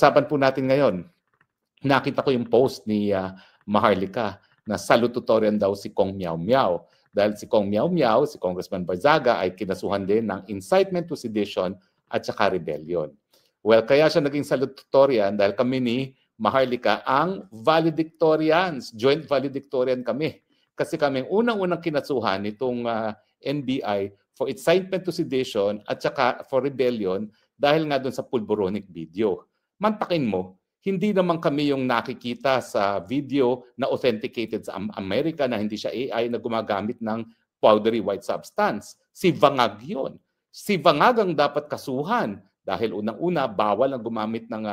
pag-uusapan po natin ngayon, nakita ko yung post ni Maharlika na salutatorian daw si Kong Miao Miao. Dahil si Kong Miao Miao, si Congressman Barzaga, ay kinasuhan din ng incitement to sedition at saka rebellion. Well, kaya siya naging salutatorian dahil kami ni Maharlika ang valedictorians, joint valedictorian kami. Kasi kami unang-unang kinasuhan nitong NBI for incitement to sedition at saka for rebellion dahil nga doon sa pulboronic video. Mantakin mo, hindi naman kami yung nakikita sa video na authenticated sa Amerika na hindi siya AI na gumagamit ng powdery white substance. Si Vangag yun. Si Vangag ang dapat kasuhan dahil unang-una bawal ang gumamit ng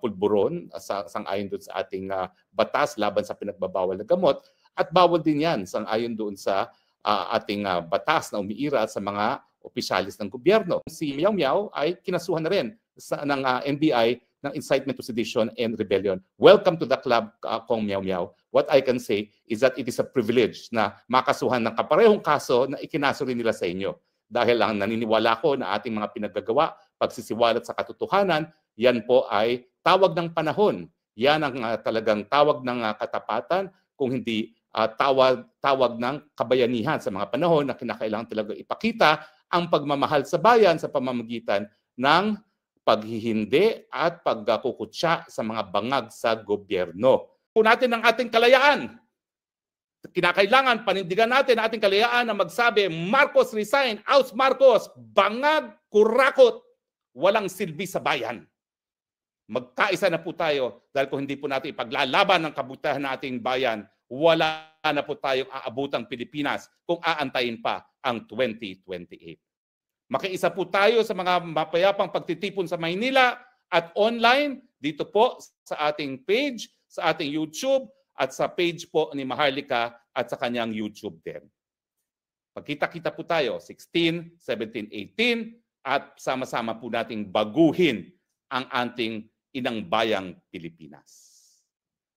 pulburon sang-ayon doon sa ating batas laban sa pinagbabawal na gamot at bawal din yan sang-ayon doon sa ating batas na umiiral sa mga opisyalis ng gobyerno. Si Miao Miao ay kinasuhan na rin ng NBI ng incitement to sedition and rebellion. Welcome to the club, Kong Miao Miao. What I can say is that it is a privilege na makasuhan ng kaparehong kaso na ikinaso rin nila sa inyo. Dahil lang naniniwala ko na ating mga pinagagawa, pagsisiwalat sa katotohanan, yan po ay tawag ng panahon. Yan ang talagang tawag ng katapatan, kung hindi tawag ng kabayanihan sa mga panahon na kinakailangan talaga ipakita ang pagmamahal sa bayan sa pamamagitan ng paghihindi at pagkukutsa sa mga bangag sa gobyerno. Kung natin ang ating kalayaan, kinakailangan panindigan natin ang ating kalayaan na magsabi, Marcos resign, out Marcos, bangag, kurakot, walang silbi sa bayan. Magkaisa na po tayo dahil kung hindi po natin ipaglalaban ng kabutihan ng ating bayan, wala na po tayong aabutang Pilipinas kung aantayin pa ang 2028. Makiisa po tayo sa mga mapayapang pagtitipon sa Maynila at online dito po sa ating page, sa ating YouTube at sa page po ni Maharlika at sa kanyang YouTube din. Pagkita-kita po tayo 16, 17, 18 at sama-sama po nating baguhin ang ating inang bayang Pilipinas.